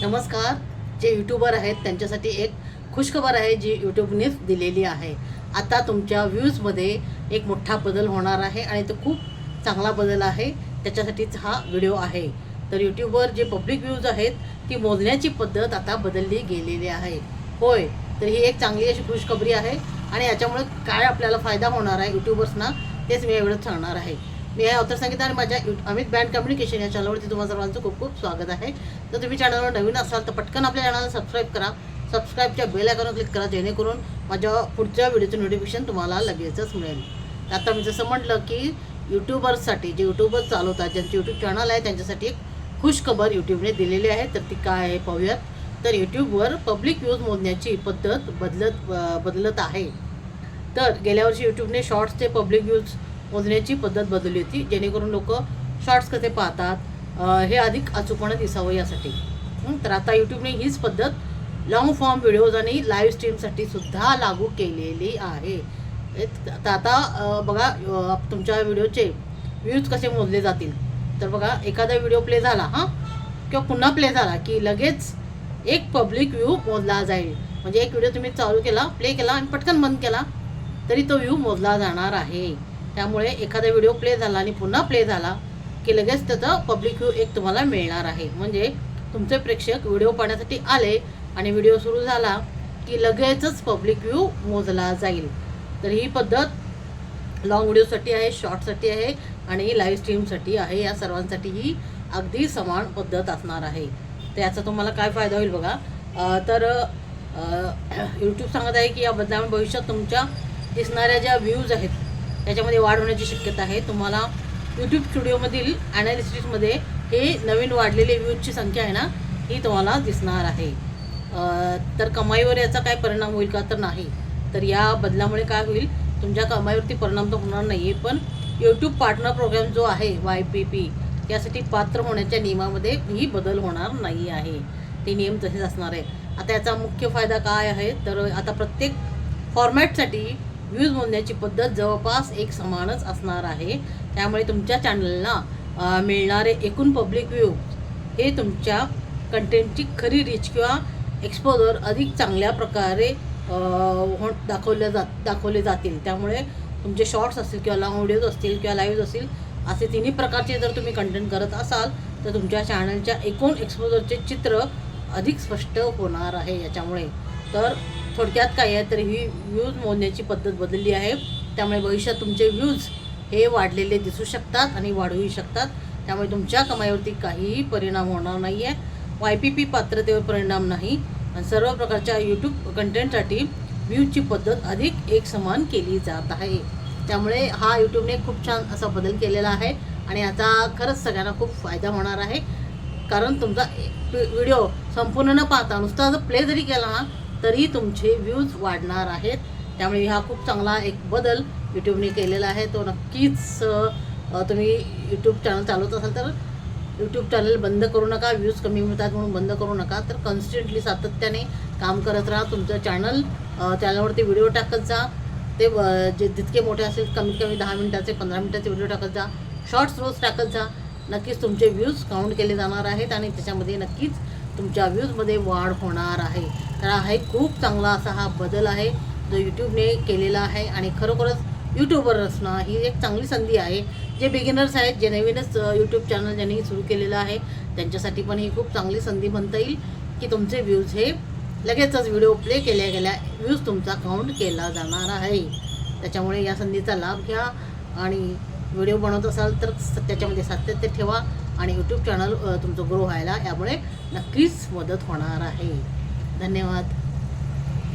नमस्कार. जे यूट्यूबर आहेत त्यांच्यासाठी एक खुशखबर आहे जी यूट्यूबनेच दिलेली आहे. आता तुमच्या व्ह्यूजमध्ये एक मोठा बदल होणार आहे आणि तो खूप चांगला बदल आहे. त्याच्यासाठीच हा व्हिडिओ आहे. तर यूट्यूबवर जे पब्लिक व्ह्यूज आहेत ती मोजण्याची पद्धत आता बदलली गेलेली आहे. होय, तर ही एक चांगली अशी खुशखबरी आहे आणि याच्यामुळे काय आपल्याला फायदा होणार आहे यूट्यूबर्सना तेच मी एवढंच सांगणार आहे. मी आहे अवतार संगीता आणि माझ्या अमित बँड कम्युनिकेशन या चॅनलवरती तुम्हा सर्वांचं खूप खूप स्वागत आहे. तर तुम्ही चॅनलवर नवीन असाल तर पटकन आपल्या चॅनलला सबस्क्राईब करा. सबस्क्राईबच्या बेल आयकॉनवर क्लिक करा जेणेकरून माझ्या पुढच्या व्हिडिओचं नोटिफिकेशन तुम्हाला लगेचच मिळेल. आता मी जसं म्हटलं की यूट्यूबर्ससाठी जे यूट्यूबर चालवतात ज्यांचे यूट्यूब चॅनल आहे त्यांच्यासाठी एक खुशखबर यूट्यूबने दिलेली आहे. तर ती काय आहे पाहूयात. तर यूट्यूबवर पब्लिक व्ह्यूज मोजण्याची पद्धत बदलत आहे. तर गेल्या वर्षी यूट्यूबने शॉर्ट्सचे पब्लिक व्ह्यूज मोजण्याची पद्धत बदलली होती जेणेकरून लोक शॉर्ट्स कसे पाहतात हे अधिक अचूकपणे दिसावं यासाठी. तर आता यूट्यूबने हीच पद्धत लॉंग फॉर्म व्हिडिओज आणि लाईव्ह स्ट्रीमसाठी सुद्धा लागू केलेली आहे. तर आता बघा तुमच्या व्हिडिओचे व्ह्यूज कसे मोजले जातील. तर बघा एखादा व्हिडिओ प्ले झाला किंवा पुन्हा प्ले झाला की लगेच एक पब्लिक व्ह्यू मोजला जाईल. म्हणजे एक व्हिडिओ तुम्ही चालू केला, प्ले केला आणि पटकन बंद केला तरी तो व्ह्यू मोजला जाणार आहे. त्यामुळे एखादा व्हिडिओ प्ले झाला आणि पुन्हा प्ले झाला की लगेच त्याचा पब्लिक व्ह्यू एक तुम्हाला मिळणार आहे. म्हणजे तुमचे प्रेक्षक व्हिडिओ पाहण्यासाठी आले आणि व्हिडिओ सुरू झाला की लगेचच पब्लिक व्ह्यू मोजला जाईल. तर ही पद्धत लॉंग व्हिडिओसाठी आहे, शॉर्टसाठी आहे आणि लाईव्ह स्ट्रीमसाठी आहे. या सर्वांसाठी ही अगदी समान पद्धत असणार आहे. तर याचा तुम्हाला काय फायदा होईल बघा. तर यूट्यूब सांगत आहे की या बदलामुळे भविष्यात तुमच्या दिसणाऱ्या ज्या व्ह्यूज आहेत त्याच्यामध्ये वाढ होण्याची शक्यता आहे. तुम्हाला यूट्यूब स्टुडिओमधील ॲनालिसिसमध्ये हे नवीन वाढलेले व्ह्यूजची संख्या आहे ना ही तुम्हाला दिसणार आहे. तर कमाईवर याचा काय परिणाम होईल का तर नाही. तर या बदलामुळे काय होईल तुमच्या कमाईवरती परिणाम तर होणार नाही आहे पण यूट्यूब पार्टनर प्रोग्राम जो आहे YPP यासाठी पात्र होण्याच्या नियमामध्ये ही बदल होणार नाही आहे. ते नियम तसेच असणार आहे. आता याचा मुख्य फायदा काय आहे तर आता प्रत्येक फॉर्मॅटसाठी व्ह्यूज मोजण्याची पद्धत जवळपास एक समानच असणार आहे. त्यामुळे तुमच्या चॅनलला मिळणारे एकूण पब्लिक व्ह्यू हे तुमच्या कंटेंटची खरी रीच किंवा एक्सपोजर अधिक चांगल्या प्रकारे दाखवले जातील. त्यामुळे तुमचे शॉर्ट्स असतील किंवा लॉंग व्हिडिओज असतील किंवा लाईव्ह असतील असे तिन्ही प्रकारचे जर तुम्ही कंटेंट करत असाल तर तुमच्या चॅनलच्या एकूण एक्सपोजरचे चित्र अधिक स्पष्ट होणार आहे याच्यामुळे. तर थोडक्यात काय आहे तर ही व्ह्यूज मोजण्याची पद्धत बदलली आहे. त्यामुळे भविष्यात तुमचे व्ह्यूज हे वाढलेले दिसू शकतात आणि वाढूही शकतात. त्यामुळे तुमच्या कमाईवरती काहीही परिणाम होणार नाही आहे. YPP पात्रतेवर परिणाम नाही. सर्व प्रकारच्या यूट्यूब कंटेंटसाठी व्ह्यूजची पद्धत अधिक एकसमान केली जात आहे. त्यामुळे हा यूट्यूबने खूप छान असा बदल केलेला आहे आणि याचा खरंच सगळ्यांना खूप फायदा होणार आहे. कारण तुमचा व्हिडिओ संपूर्ण न पाहता नुसता जर प्ले जरी केला ना तरी तुमचे व्ह्यूज वाढणार आहेत. त्यामुळे हा खूप चांगला एक बदल यूट्यूबने केलेला आहे. तो नक्कीच तुम्ही यूट्यूब चॅनल चालवत असाल तर यूट्यूब चॅनल बंद करू नका. व्ह्यूज कमी मिळतात म्हणून बंद करू नका. तर कन्स्टंटली सातत्याने काम करत राहा. तुमचं चॅनलवरती व्हिडिओ टाकत जा. ते जे जितके मोठे असेल कमीत कमी 10 मिनिटाचे 15 मिनिटाचे व्हिडिओ टाकत जा. शॉर्ट्स रोज टाकत जा. नक्कीच तुमचे व्ह्यूज काउंट केले जाणार आहेत आणि त्याच्यामध्ये नक्कीच तुमच्या व्ह्यूजमध्ये वाढ होणार आहे. तर हा एक खूप चांगला असा हा बदल आहे जो यूट्यूबने केलेला आहे आणि खरोखरच यूट्यूबर्सना ही एक चांगली संधी आहे. जे बिगिनर्स आहेत जे नवीनच यूट्यूब चॅनल ज्यांनी सुरू केलेलं आहे त्यांच्यासाठी पण ही खूप चांगली संधी म्हणता येईल की तुमचे व्ह्यूज हे लगेचच व्हिडिओ प्ले केल्या गेल्या व्ह्यूज तुमचा काउंट केला जाणार आहे. त्याच्यामुळे या संधीचा लाभ घ्या आणि व्हिडिओ बनवत असाल तर त्याच्यामध्ये सातत्य ठेवा आणि यूट्यूब चॅनल तुमचं ग्रो व्हायला यामुळे नक्कीच मदत होणार आहे. धन्यवाद.